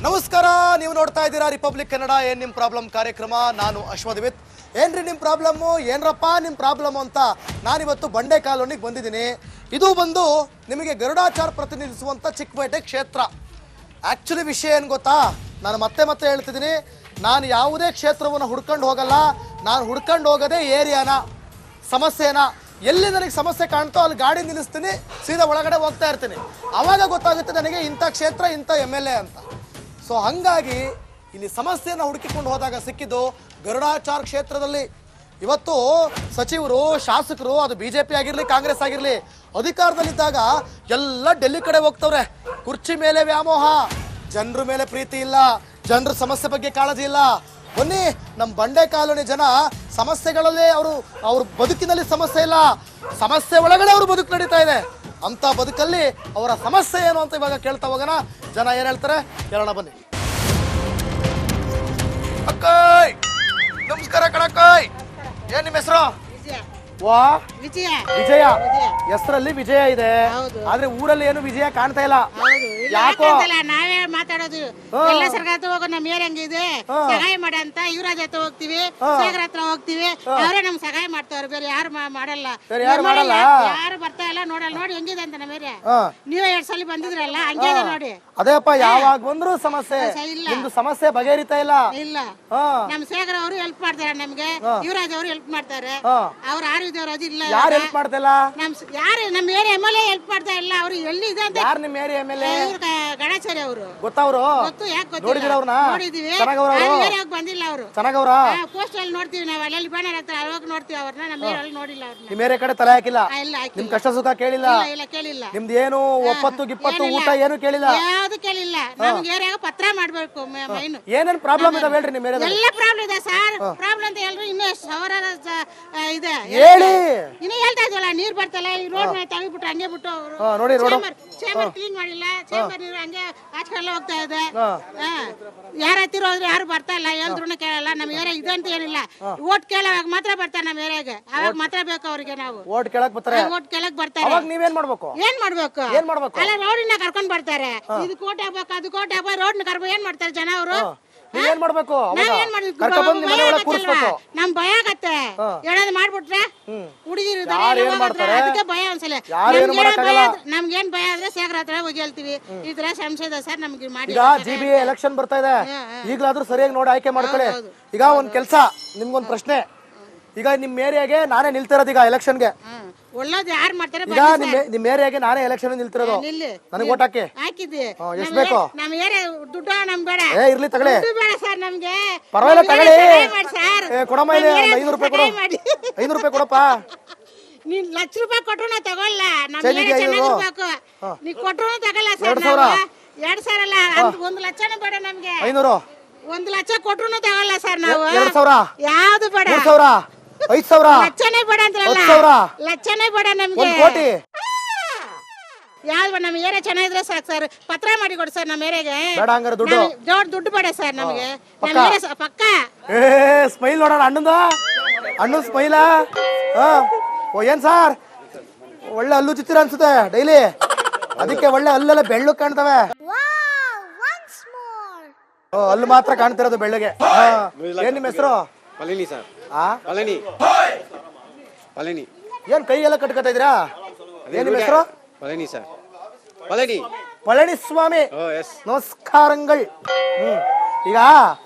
ನಮಸ್ಕಾರ, ನೀವು ನೋಡ್ತಾ ಇದ್ದೀರಾ ರಿಪಬ್ಲಿಕ್ ಕನ್ನಡ. ಏನ್ ನಿಮ್ಮ ಪ್ರಾಬ್ಲಮ್ ಕಾರ್ಯಕ್ರಮ. ನಾನು ಅಶ್ವಥ್. ಏನ್ರಿ ನಿಮ್ಮ ಪ್ರಾಬ್ಲಮ್ಮು, ಏನರಪ್ಪ ನಿಮ್ಮ ಪ್ರಾಬ್ಲಮ್ ಅಂತ ನಾನಿವತ್ತು ಬಂಡೆ ಕಾಲೋನಿಗೆ ಬಂದಿದ್ದೀನಿ. ಇದು ಬಂದು ನಿಮಗೆ ಗರುಡಾಚಾರ್ ಪ್ರತಿನಿಧಿಸುವಂಥ ಚಿಕ್ಕಪೇಟೆ ಕ್ಷೇತ್ರ. ಆ್ಯಕ್ಚುಲಿ ವಿಷಯ ಏನು ಗೊತ್ತಾ, ನಾನು ಮತ್ತೆ ಹೇಳ್ತಿದ್ದೀನಿ, ನಾನು ಯಾವುದೇ ಕ್ಷೇತ್ರವನ್ನು ಹುಡ್ಕೊಂಡು ಹೋಗಲ್ಲ. ನಾನು ಹುಡ್ಕೊಂಡು ಹೋಗೋದೇ ಏರಿಯಾನ, ಸಮಸ್ಯೆನ. ಎಲ್ಲಿ ನನಗೆ ಸಮಸ್ಯೆ ಕಾಣ್ತೋ ಅಲ್ಲಿ ಗಾಡಿ ನಿಲ್ಲಿಸ್ತೀನಿ, ಸೀದಾ ಒಳಗಡೆ ಹೋಗ್ತಾ ಇರ್ತೀನಿ. ಆವಾಗ ಗೊತ್ತಾಗುತ್ತೆ ನನಗೆ ಇಂಥ ಕ್ಷೇತ್ರ ಇಂಥ MLA ಅಂತ. ಸೊ ಹಾಗಾಗಿ ಇಲ್ಲಿ ಸಮಸ್ಯೆಯನ್ನು ಹುಡುಕಿಕೊಂಡು ಹೋದಾಗ ಸಿಕ್ಕಿದ್ದು ಗರುಡಾಚಾರ್ ಕ್ಷೇತ್ರದಲ್ಲಿ. ಇವತ್ತು ಸಚಿವರು, ಶಾಸಕರು, ಅದು BJP ಆಗಿರಲಿ ಕಾಂಗ್ರೆಸ್ ಆಗಿರಲಿ, ಅಧಿಕಾರದಲ್ಲಿದ್ದಾಗ ಎಲ್ಲ ಡೆಲ್ಲಿ ಕಡೆ ಹೋಗ್ತವ್ರೆ. ಕುರ್ಚಿ ಮೇಲೆ ವ್ಯಾಮೋಹ, ಜನರ ಮೇಲೆ ಪ್ರೀತಿ ಇಲ್ಲ, ಜನರ ಸಮಸ್ಯೆ ಬಗ್ಗೆ ಕಾಳಜಿ ಇಲ್ಲ. ಬನ್ನಿ, ನಮ್ಮ ಬಂಡೆ ಕಾಲೋನಿ ಜನ ಸಮಸ್ಯೆಗಳಲ್ಲೇ ಅವ್ರ ಬದುಕಿನಲ್ಲಿ ಸಮಸ್ಯೆ ಇಲ್ಲ, ಸಮಸ್ಯೆ ಒಳಗಡೆ ಅವ್ರ ಬದುಕು ನಡೀತಾ ಇದೆ. ಅಂತ ಬದುಕಲ್ಲಿ ಅವರ ಸಮಸ್ಯೆ ಏನು ಅಂತ ಇವಾಗ ಕೇಳ್ತಾ ಹೋಗೋಣ. ಜನ ಏನು ಹೇಳ್ತಾರೆ ಕೇಳೋಣ ಬನ್ನಿ. ಅಕ್ಕಾಯ್, ನಮಸ್ಕಾರ ಕಣಕ್ಕಾಯ್. ಏನ್ ನಿಮ್ಮ ಹೆಸರು? ವಾ, ವಿಜಯ. ಹೆಸರಲ್ಲಿ ವಿಜಯ ಇದೆ, ಆದ್ರೆ ಊರಲ್ಲಿ ಏನು ವಿಜಯ ಕಾಣ್ತಾ ಇಲ್ಲ. ಯಾಕೋ ನಾವೇ ಮಾತಾಡೋದು. ಎಲ್ಲ ಸರ್ಕಾರ ಹೋಗೋ ನಮ್ಮ ಏರ್ ಹೆಂಗಿದೆ ಸಹಾಯ ಮಾಡಿ ಅಂತ ಯುವರಾಜ್ ಹತ್ರ ಹೋಗ್ತಿವಿ, ಶೇಖರ್ ಹತ್ರ ಹೋಗ್ತಿವಿ. ಅವರೇ ನಮ್ಗೆ ಸಹಾಯ ಮಾಡ್ತಾವ್ರೆ, ಬೇರೆ ಯಾರು ಮಾಡಲ್ಲ. ಯಾರು ಬರ್ತಾ ಇಲ್ಲ, ನೋಡಲ್ಲ. ನೋಡಿ ಹೆಂಗಿದೆ ಅಂತ ನಮ್ಮ ಏರಿಯಾ. ನೀವೇ 2 ಸಲ ಬಂದಿದ್ರಲ್ಲ, ಹಂಗೆ ನೋಡಿ. ಅದೇಪ್ಪ, ಯಾವಾಗ ಬಂದ್ರು ಸಮಸ್ಯೆ ಇಲ್ಲ, ನಿಮ್ದು ಸಮಸ್ಯೆ ಬಗೆಹರಿತಾ ಇಲ್ಲ. ನಮ್ ಶೇಖರ್ ಅವರು ಹೆಲ್ಪ್ ಮಾಡ್ತಾರೆ ನಮ್ಗೆ, ಯುವರಾಜ್ ಅವರು ಹೆಲ್ಪ್ ಮಾಡ್ತಾರೆ. ಅವ್ರು ಯಾರು ಯಾರು ಹೆಲ್ಪ್ ಮಾಡ್ತಿಲ್ಲ? ಯಾರು ನಮ್ಮ ಏರಿಯಾ MLA ಹೆಲ್ಪ್ ಮಾಡ್ತಾ ಇಲ್ಲ. ಅವ್ರು ಎಲ್ಲಿ ಇದೆ ಅಂತ. ಯಾರು ನಿಮ್ಮ ಏರಿಯಾ MLA? ಗಣಾಚಾರ್ಯ ಅವರು. ಗೊತ್ತವ್ರು? ಗೊತ್ತು. ಯಾಕೆ ಗೊತ್ತಿಲ್ಲ? ನೋಡಿದಿರ ಅವ್ರನ್ನ? ನೋಡಿದೀವಿ. ಏರಿಯಾಗೆ ಬಂದಿಲ್ಲ ಅವರು. ಚೆನ್ನಾಗವ್ರ? ಪೋಸ್ಟ್ ಅಲ್ಲಿ ನೋಡ್ತೀವಿ ನಾವು, ಅಲ್ಲಿ ಬ್ಯಾನರ್ ಹಾಕ್ತಾರೆ, ಅವಾಗ ನೋಡ್ತೀವಿ ಅವ್ರನ್ನ. ನಮ್ಮ ಏರಿಯಲ್ಲಿ ನೋಡಿಲ್ಲ ಅವ್ರನ್ನ. ನಿಮ್ಮ ಏರಿಯಾ ಕಡೆ ತಲೆ ಹಾಕಿಲ್ಲ? ಇಲ್ಲ, ನಿಮ್ ಕಷ್ಟ ಸುಖ ಕೇಳಿಲ್ಲ? ಇಲ್ಲ, ಕೇಳಿಲ್ಲ. ನಿಮ್ದು ಏನು ಒಪ್ಪತ್ತು ಗಿಪ್ಪತ್ತು ಊಟ ಏನು ಕೇಳಿಲ್ಲ? ಯಾವ್ದು ಕೇಳಿಲ್ಲ. ನಮ್ಗೆ ಏರಿಯಾಗ ಪತ್ರ ಮಾಡ್ಬೇಕು ಮೈನು. ಏನೇನ್ ಪ್ರಾಬ್ಲಮ್ ಇದಾವೆ ಹೇಳ್ರಿ ನಿಮ್ಮ ಏರಿಯಾದಲ್ಲಿ? ಎಲ್ಲ ಪ್ರಾಬ್ಲಮ್ ಇದೆ ಸರ್. ಪ್ರಾಬ್ಲಮ್ ಅಂತ ಹೇಳ್ರಿ, ಇನ್ನೂ ಎಷ್ಟು ಸಾವಿರ ಇದೆ ಹೇಳಿ. ಇನ್ನು ಹೇಳ್ತಾ ಇದ್ವಲ್ಲ, ನೀರ್ ಬರ್ತಲ್ಲ, ಈ ರೋಡ್ ತೆಗಿಬಿಟ್ಟು ಹಂಗೆ ಬಿಟ್ಟು ಅವರು ನೋಡಿ ಚೇಂಬರ್ ಕ್ಲೀನ್ ಮಾಡಿಲ್ಲ. ಚೇಂಬರ್ ನೀರು ಹಂಗೆ ಆಚ್ಕೆಲ್ಲ ಹೋಗ್ತಾ ಇದೆ. ಯಾರ ಹತ್ತಿರೋದ್ರೆ ಯಾರು ಬರ್ತಾ ಇಲ್ಲ, ಹೇಳಿದ್ರು ಕೇಳಲ್ಲ. ನಮ್ಮ ಏರಿಯಾ ಇದೆ ಅಂತ ಏನಿಲ್ಲ, ಓಟ್ ಕೇಳೋವಾಗ ಮಾತ್ರ ಬರ್ತಾರೆ ನಮ್ಮ ಏರಿಯಾಗೆ. ಅವಾಗ ಮಾತ್ರ ಬೇಕು ಅವ್ರಿಗೆ. ನಾವು ಓಟ್ ಕೇಳಕ್ ಬರ್ತಾರೆ. ಓಟ್ ಕೇಳಕ್ ಬರ್ತಾರೆ. ನೀವೇನ್ ಮಾಡ್ಬೇಕು? ಅಲ್ಲ, ರೋಡಿನ ಕರ್ಕೊಂಡ್ ಬರ್ತಾರೆ. ಇದು ಕೋಟೆ ಆಗ್ಬೇಕು, ಅದು ಕೋಟೆ ಆಗ್ಬೇಕು, ರೋಡ್ನ ಕರ್ಬೇಕು. ಏನ್ ಮಾಡ್ತಾರೆ ಜನ ಅವರು? ನೀವೇನ್ ಮಾಡ್ಬೇಕು? ನಮ್ ಭಯ ಆಗತ್ತೆ. ಹೇಳೋದು ಮಾಡ್ಬಿಟ್ರೆ ಹುಡುಗಿರು ಅದಕ್ಕೆ ಭಯ ಒಂದ್ಸಲ. ನಮ್ಗೇನ್ ಭಯ ಆದ್ರೆ ಶೇಖರ್ ಹತ್ರ ಹೋಗಿ ಹೇಳ್ತೀವಿ, ಈ ತರ ಸಂಶಯ ಇದೆ ಸರ್ ನಮ್ಗೆ ಮಾಡಿ. ಈಗ GBA ಎಲೆಕ್ಷನ್ ಬರ್ತಾ ಇದೆ, ಈಗ್ಲಾದ್ರೂ ಸರಿಯಾಗಿ ನೋಡಿ ಆಯ್ಕೆ ಮಾಡ್ಕೊಳ್ಳಿ. ಈಗ ಒಂದ್ ಕೆಲ್ಸ, ನಿಮ್ಗೊಂದ್ ಪ್ರಶ್ನೆ. ಈಗ ನಿಮ್ ಏರಿಯಾಗೆ ನಾನೇ ನಿಲ್ತಿರೋದು ಈಗ ಎಲೆಕ್ಷನ್ಗೆ. ಒಳ್ಳೇದು ಯಾರು ಮಾಡ್ತಾರೆ? ಈಗ ನಿಮ್ ಏರಿಯಾಗೆ ನಾನೇ ಎಲೆಕ್ಷನ್ ನಿಲ್ತಿರೋದು. ನನಗೆ ಓಟ್ ಹಾಕಿ. ಹಾಕಿದ್ವಿ. ಎಷ್ಟು ಬೇಕು? ನಮ್ ಏರಿಯಾ ದುಡ್ಡು ನಮ್ ಬೇಡ. ಇರ್ಲಿ ತಗೊಳ್ಳಿ. ಬೇಡ ಸರ್ ನಮ್ಗೆ. ಪರವಾಗಿಲ್ಲ ತಗೊಳ್ಳಿ. ಕೊಡಮ್ಮ, ಇಲ್ಲಿ 500 ರೂಪಾಯಿ ಕೊಡು. 500 ರೂಪಾಯಿ ಕೊಡಪ್ಪ. ನೀನ್ ಲಕ್ಷ ರೂಪಾಯಿ ಕೊಟ್ರು ನಾ ತಗೊಳ್ಳ. ನಮ್ ಏರಿಯಾ ಚೆನ್ನಾಗಿರ್ಬೇಕು. ನೀ ಕೊಟ್ರು ತಗೊಳ್ಳ ಸರ್. 2,000 ಅಲ್ಲ, 1 ಲಕ್ಷನೂ ಬೇಡ ನಮ್ಗೆ. 500 1 ಲಕ್ಷ ಕೊಟ್ರು ತಗೊಳ್ಳ ಸರ್ ನಾವು. 2,000 ಯಾವ್ದು ಬೇಡ. 3,000 5,000 ಲಕ್ಷನೇ ಬೇಡ ಅಂತಲ್ಲ. 10,000 ಲಕ್ಷನೇ ಬೇಡ ನಮ್ಗೆ. 1 ಕೋಟಿ. ಯಾವ್ದು ನಮ್ಮ ಏರಿಯಾ ಚೆನ್ನಾಗಿದ್ರೆ ಸಾಕು ಸರ್. ಪತ್ರ ಮಾಡಿ ಕೊಡಿ ಸರ್ ನಮ್ಮ ಏರಿಯಾಗೆ. ಬೇಡ ಹಂಗಾರೆ ದುಡ್ಡು. ದುಡ್ಡು ಬೇಡ ಸರ್ ನಮಗೆ. ನಮ್ಮ ಏರಿಯಾ ಪಕ್ಕ. ಸ್ಮೈಲ್ ನೋಡೋಣ ಅಣ್ಣನ ಸ್ಮೈಲ. ಏನ್ ಸಾರ್, ಒಳ್ಳೆ ಹಲ್ಲು ಚಿತ್ತರ ಅನ್ಸುತ್ತೆ ಡೈಲಿ. ಅದಕ್ಕೆ ಒಳ್ಳೆ ಹಲ್ಲೆಲ್ಲ ಬೆಳ್ಳು ಕಾಣ್ತವೆ. ಹಲ್ಲು ಮಾತ್ರ ಕಾಣ್ತಿರೋದು ಬೆಳ್ಳಗೆ. ಏನ್ ನಿಮ್ಮ ಹೆಸರು? ಪಳನಿ ಸರ್. ಪಳನಿ. ಏನ್ ಕೈಗೆಲ್ಲ ಕಟ್ಕೊತಾ ಇದ್ದೀರಾ? ಏನ್ ನಿಮ್ಮ ಹೆಸರು? ಪಳನಿ ಸರ್. ಪಳನಿ ಸ್ವಾಮಿ, ನಮಸ್ಕಾರಗಳು. ಈಗ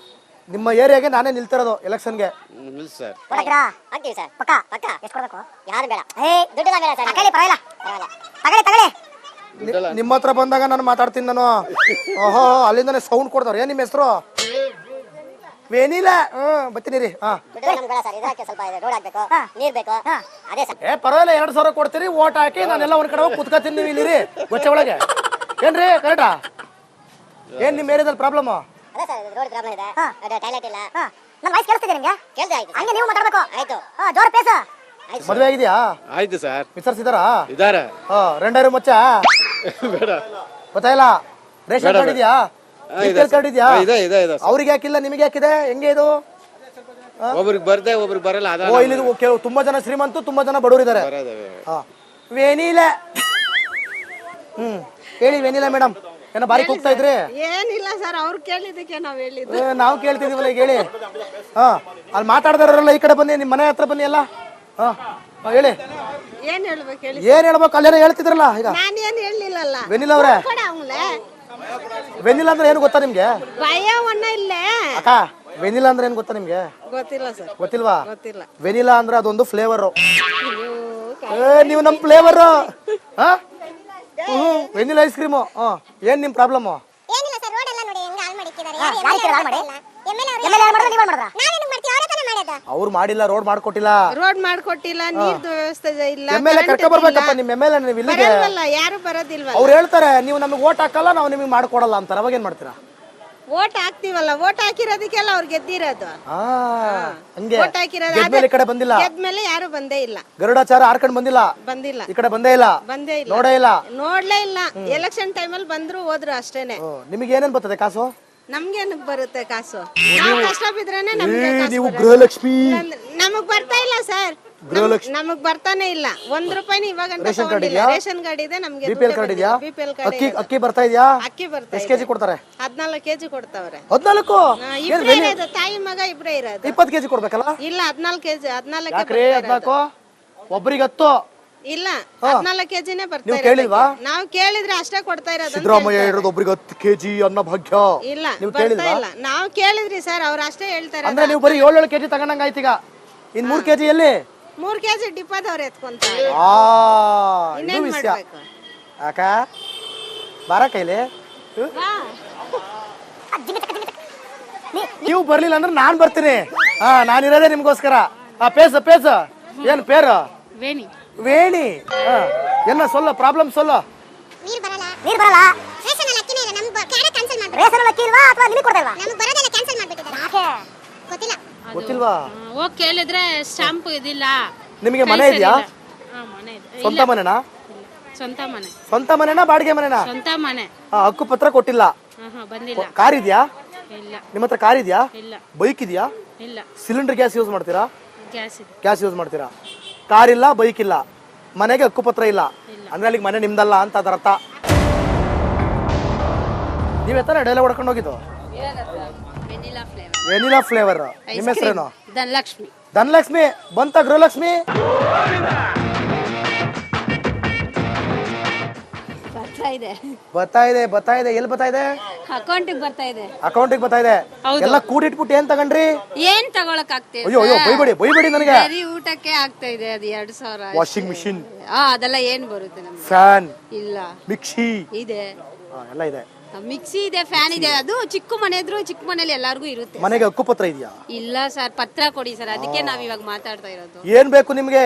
ನಿಮ್ಮ ಏರಿಯಾಗೆ ನಾನೇ ನಿಲ್ತಿರೋದು ಎಲೆಕ್ಷನ್ಗೆ. ನಿಮ್ಮ ಹತ್ರ ಬಂದಾಗ ನಾನು ಮಾತಾಡ್ತೀನಿ. ನಾನು ಓಹೋ, ಅಲ್ಲಿಂದಾನೆ ಸೌಂಡ್ ಕೊಡ್ತಾರ. ಏನ್ ನಿಮ್ಮ ಹೆಸರು? ವೇನಿಲ್ಲ. ಬರ್ತೀನಿ ರೀ. ಪರವಾಗಿಲ್ಲ, 2,000 ಕೊಡ್ತೀರಿ, ಓಟ್ ಹಾಕಿ ನಾನೆಲ್ಲ ಒಂದ್ ಕಡೆ ಹೋಗಿ ಕುತ್ಕೊತೀನಿ. ನೀವು ಇಲ್ಲಿ ಗೊಚ್ಚೆ ಒಳಗೆ ಏನ್ರಿ? ಕರೆಕ್ಟಾ? ಏನ್ ನಿಮ್ಮ ಏರಿಯಾದಲ್ಲಿ ಪ್ರಾಬ್ಲಮ್? ಮದುವೆ ಆಗಿದ್ಯಾ? ಆಯ್ತು ಸರ್. ಮಿಸ್ಟರ್ಸ್ ಇದಾರಾ? ಇದಾರೆ. 2 ಮಚ್ಚ ಬೇಡ. ಗೊತ್ತಾಯಿಲ್ಲ. ರೇಷನ್ ಕಾರ್ಡ್ ಇದೆಯಾ? ಕಾರ್ಡ್ ಇದೆಯಾ? ಅವ್ರಿಗೆ ಯಾಕಿಲ್ಲ, ನಿಮಗೆ ಯಾಕಿದೆ? ಹೆಂಗೆ ಇದು? ಒಬ್ರಿಗೆ ಬರ್ದೆ ಒಬ್ರಿಗೆ ಬರಲ್ಲ. ಇಲ್ಲಿ ತುಂಬಾ ಜನ ಶ್ರೀಮಂತ, ತುಂಬಾ ಜನ ಬಡವರು ಇದಾರೆ. ವೇನಿಲ್ಲ. ಹೇಳಿ ವೇನಿಲ್ಲ ಮೇಡಮ್. ಏನೋ ಬಾರಿ ಕೂಗ್ತಾ ಇದ್ರಿ. ಏನಿಲ್ಲ ಸರ್, ಅವ್ರು ಕೇಳಿದಕ್ಕೆ ನಾವ್ ಹೇಳಿದ್ದು. ನಾವು ಕೇಳ್ತಿದೀವಲ್ಲ ಈಗ ಹೇಳಿ. ಹಾ ಅಲ್ಲಿ ಮಾತಾಡ್ದಾರಲ್ಲ ಈ ಕಡೆ ಬನ್ನಿ, ನಿಮ್ಮ ಮನೆ ಹತ್ರ ಬನ್ನಿ ಎಲ್ಲ. ಹಾ ಹೇಳಿ, ಏನ್ ಹೇಳ್ಬೇಕು ಹೇಳಿ. ಏನ್ ಹೇಳ್ಬೇಕು? ಅಲ್ಲೇನೋ ಹೇಳ್ತಿದ್ರಲ್ಲ ಈಗ. ನಾನೇನ್ ಹೇಳಿಲ್ಲಲ್ಲ. ವೆನಿಲಾ ಅವ್ರೆ, ವೆನಿಲಾ ಅಂದ್ರೆ ಏನು ಗೊತ್ತಾ ನಿಮ್ಗೆ? ಭಯವನ್ನ ಇಲ್ಲೇ ಅಕ್ಕ, ವೆನಿಲಾ ಅಂದ್ರೆ ಏನು ಗೊತ್ತಾ ನಿಮ್ಗೆ? ಗೊತ್ತಿಲ್ಲ ಸರ್, ಗೊತ್ತಿಲ್ವಾ? ಗೊತ್ತಿಲ್ಲ. ವೆನಿಲಾ ಅಂದ್ರೆ ಅದೊಂದು ಫ್ಲೇವರ್. ನೀವು ನಮ್ ಫ್ಲೇವರ್. Vanilla ice cream. ಏನ್ ನಿಮ್ ಪ್ರಾಬ್ಲಮ್? ಏನಿಲ್ಲ ಸರ್, ರೋಡ್ ಎಲ್ಲ ನೋಡಿ ಹೆಂಗ ಹಾಳು ಮಾಡಿಕ್ಕಿದ್ದಾರೆ. ಎಮ್ಎಲ್ಎ ಯಾರು ಮಾಡಿದ್ರು? ನೀವು ಮಾಡ್ದಾ? ನಾವೇನು ಮಾಡ್ತೀವಿ? ಅವರೇ ತಾನೇ ಮಾಡೋದು. ಅವ್ರು ಮಾಡಿಲ್ಲ, ರೋಡ್ ಮಾಡ್ಕೊಟ್ಟಿಲ್ಲ. ರೋಡ್ ಮಾಡ್ಕೊಟ್ಟಿಲ್ಲ, ನೀರ್ದು ವ್ಯವಸ್ಥೆ ಇಲ್ಲ. ಎಮ್ಎಲ್ಎ ಕರ್ಕೊ ಬರ್ಬೇಕಪ್ಪ. ನಿಮ್ ಎಮ್ಎಲ್ಎ ನೀವು ಇಲ್ಲಿಗೆ ಬರಲ್ವಲ್ಲ, ಯಾರು ಬರೋದಿಲ್ವಲ್ಲ. ಅವ್ರು ಹೇಳ್ತಾರೆ ನೀವು ನಮಗೆ ಓಟ್ ಹಾಕಲ್ಲ, ನಾವು ನಿಮಗೆ ಮಾಡ್ಕೊಡಲ್ಲ ಅಂತಾರೆ. ಅವಾಗ ಏನ್ ಮಾಡ್ತೀರಾ? ಓಟ್ ಹಾಕ್ತಿವಲ್ಲ, ಓಟ್ ಹಾಕಿರೋದಕ್ಕೆಲ್ಲ ಅವ್ರು ಗೆದ್ದಿರೋದು. ಹಂಗೆ ಓಟ್ ಹಾಕಿರೋದು ಗೆದ್ಮೇಲೆ ಈ ಕಡೆ ಬಂದಿಲ್ಲ. ಗೆದ್ಮೇಲೆ ಯಾರು ಬಂದೇ ಇಲ್ಲ. ಗರುಡಾಚಾರ ಆರ್ಕೊಂಡ್ ಬಂದಿಲ್ಲ. ಬಂದಿಲ್ಲ, ಈ ಕಡೆ ಬಂದೇ ಇಲ್ಲ. ಬಂದೇ ಇಲ್ಲ, ನೋಡೇ ಇಲ್ಲ, ನೋಡ್ಲೇ ಇಲ್ಲ. ಎಲೆಕ್ಷನ್ ಟೈಮಲ್ಲಿ ಬಂದ್ರು ಹೋದ್ರು ಅಷ್ಟೇನೆ. ನಿಮಗೆ ಏನೇನ್ ಬರ್ತದೆ ಕಾಸು? ನಮ್ಗೇನಕ್ ಬರುತ್ತೆ ಕಾಸು? ನಾವು ಕಷ್ಟ ಬಿದ್ರೇನೆ ನಮ್ಗೆ ಕಾಸು ನೀವು ಬರೋದು. ಗೃಹಲಕ್ಷ್ಮಿ. ನಮಗ್ ಬರ್ತಾ ಇಲ್ಲ ಸರ್, ನಮಗ್ ಬರ್ತಾನೆ ಇಲ್ಲ. 1 ರೂಪಾಯಿ ಇವಾಗ ರೇಷನ್ ಕಾರ್ಡ್ ಇದೆಯಾ? ರೇಷನ್ ಕಾರ್ಡ್ ಇದೆ ನಮ್ಗೆ. ಬಿಪಿಎಲ್ ಕಾರ್ಡ್ ಇದೆಯಾ? ಬಿಪಿಎಲ್ ಅಕ್ಕಿ ಕಾರ್ಡ್ ಅಕ್ಕಿ ಬರ್ತಾ ಇದೆಯಾ? ಅಕ್ಕಿ ಬರ್ತಾ ಎಷ್ಟು ಕೆಜಿ ಕೊಡ್ತಾರೆ? 14 ಕೆಜಿ ಕೊಡ್ತಾವ್ರೆ. 14? ಇಬ್ರೇ ಇರೋದು, ತಾಯಿ ಮಗ ಇಬ್ರೇ ಇರೋದು. 20 ಕೆಜಿ ಕೊಡ್ಬೇಕಲ್ಲ? ಇಲ್ಲ 14 ಕೆಜಿ. 14 ಯಾಕ್ರಿ 14? ಒಬ್ಬರಿಗೆ 10. ಇಲ್ಲ 14 ಕೆಜಿನೇ ಬರ್ತಾ ನೀವು ಇರೋದು. ಕೇಳಿಲ್ವಾ? ನಾವು ಕೇಳಿದ್ರೆ ಅಷ್ಟೇ ಕೊಡ್ತಾ ಇರೋದು. ಸಿದ್ದರಾಮಯ್ಯ ಇರೋದು ಒಬ್ಬರಿಗೆ 10 ಕೆಜಿ ಅನ್ನ ಭಾಗ್ಯ. ಇಲ್ಲ ನೀವು ಬರ್ತಾ ಕೇಳಿಲ್ವಾ? ಇಲ್ಲ. ನಾವು ಕೇಳಿದ್ರಿ ಸರ್, ಅವ್ರು ಅಷ್ಟೇ ಹೇಳ್ತಾರೆ. ಅಂದ್ರೆ ನೀವು ಬರೀ 7 ಕೆಜಿ ತಗೊಂಡಂಗ ಆಯ್ತು. ಈಗ ಇನ್ 3 ಕೆಜಿ ಎಲ್ಲಿ? 3 ಕೆಜಿ ಡಿಪ್ಪದವ್ರು ಎತ್ಕೊಂತಾರೆ. ಇದು ಇನ್ನೇನ್ ವಿಷಯ. ಮಾಡ್ಬೇಕು? ಅಕ್ಕ ಬಾರ ಕೈಲಿ. ನೀವು ಬರ್ಲಿಲ್ಲ ಅಂದ್ರೆ ನಾನ್ ಬರ್ತೀನಿ. ನಾನು ಇರೋದೇ ನಿಮ್ಗೋಸ್ಕರ. ಪೇಸ ಏನ್ ಪೇರು? ವೇಣಿ. ವೇಣಿ. என்ன சொல்ல ಪ್ರಾಬ್ಲಮ್ சொல்ல. ನೀರು ಬರಲ್ಲ. ರೇಷನ್ ಅಲ್ಲಿ ಅಕ್ಕಿನೇ ಇಲ್ಲ. ನಮ್ಗೆ ಕ್ಯಾರೆಟ್ ಕ್ಯಾನ್ಸಲ್ ಮಾಡ್ಬಿಟ್ಟು. ರೇಷನ್ ಅಲ್ಲಿ ಅಕ್ಕಿ ಇಲ್ವಾ ಅಥವಾ ನಿಮಗೆ ಕೊಡಲ್ವಾ? ನಮಗೆ ಬರೋದೆಲ್ಲ ಕ್ಯಾನ್ಸಲ್ ಮಾಡ್ಬಿಟ್ಟಿದ್ದಾರೆ. ಯಾಕೆ ಗೊತ್ತಿಲ್ಲ. ಗೊತ್ತಿಲ್ವಾ? ಹೋಗಿ ಕೇಳಿದ್ರೆ ಸ್ಟಾಂಪ್ ಇದಿಲ್ಲ. ನಿಮಗೆ ಮನೆ ಇದೆಯಾ? ಮನೆ ಇದೆ. ಸ್ವಂತ ಮನೆನಾ? ಸ್ವಂತ ಮನೆ. ಸ್ವಂತ ಮನೆನಾ ಬಾಡಿಗೆ ಮನೆನಾ? ಸ್ವಂತ ಮನೆ. ಹಕ್ಕು ಪತ್ರ ಕೊಟ್ಟಿಲ್ಲ. ಬಂದಿಲ್ಲ. ಕಾರ್ ಇದೆಯಾ? ಇಲ್ಲ. ನಿಮ್ಮ ಹತ್ರ ಕಾರ್ ಇದೆಯಾ? ಇಲ್ಲ. ಬೈಕ್ ಇದೆಯಾ? ಇಲ್ಲ. ಸಿಲಿಂಡರ್ ಗ್ಯಾಸ್ ಯೂಸ್ ಮಾಡ್ತೀರಾ? ಗ್ಯಾಸ್ ಇದೆ. ಗ್ಯಾಸ್ ಯೂಸ್ ಮಾಡ್ತೀರಾ? ಕಾರ್ ಇಲ್ಲ, ಬೈಕ್ ಇಲ್ಲ, ಮನೆಗೆ ಹಕ್ಕುಪತ್ರ ಇಲ್ಲ ಅಂದ್ರೆ ಅಲ್ಲಿಗೆ ಮನೆ ನಿಮ್ದಲ್ಲ ಅಂತ ಅದರ ಅರ್ಥ. ನೀವ್ ಎತ್ತರ ಡೈಲಾಗ್ ಹೊಡ್ಕೊಂಡು ಹೋಗಿದ್ದು? Vanilla flavour. ನಿಮ್ಮ ಹೆಸರೇನು? ಧನಲಕ್ಷ್ಮಿ. ಧನಲಕ್ಷ್ಮಿ ಬಂತ? ಗೃಹಲಕ್ಷ್ಮಿ ಬರ್ತಾ ಇದೆ. ಎಲ್ಲಿ ಬರ್ತಾ ಇದೆ? ಅಕೌಂಟಿಗೆ ಬರ್ತಾ ಇದೆ. ಅಕೌಂಟಿಗೆ ಬರ್ತಾ ಇದೆ. ಎಲ್ಲ ಕೂಡಿಟ್ಬಿಟ್ಟು ಏನ್ ತಗೊಂಡ್ರಿ? ಏನ್ ತಗೊಳಕ್ ಆಗ್ತದೆ? ಅಯ್ಯೋ ಬೈಬೇಡಿ ನನಗೆ. ಬರೀ ಊಟಕ್ಕೆ ಆಗ್ತಾ ಇದೆ. ಅದು 2000. ವಾಷಿಂಗ್ ಮಿಷಿನ್, ಅದೆಲ್ಲ ಏನ್ ಬರುತ್ತೆ ನಮ್ಗೆ? ಫ್ಯಾನ್ ಇಲ್ಲ. ಮಿಕ್ಸಿ ಇದೆ, ಎಲ್ಲ ಇದೆ. ಮಿಕ್ಸಿ ಇದೆ, ಫ್ಯಾನ್ ಇದೆ. ಅದು ಚಿಕ್ಕ ಮನೆ ಇದ್ರು ಚಿಕ್ಕ ಮನೇಲಿ ಎಲ್ಲಾರ್ಗು ಇರುತ್ತೆ. ಮನೆಗೆ ಹಕ್ಕುಪತ್ರ ಇದೆಯಾ? ಇಲ್ಲ ಸರ್, ಪತ್ರ ಕೊಡಿ ಸರ್, ಅದಕ್ಕೆ ನಾವ್ ಇವಾಗ ಮಾತಾಡ್ತಾ ಇರೋದು. ಏನ್ ಬೇಕು ನಿಮ್ಗೆ?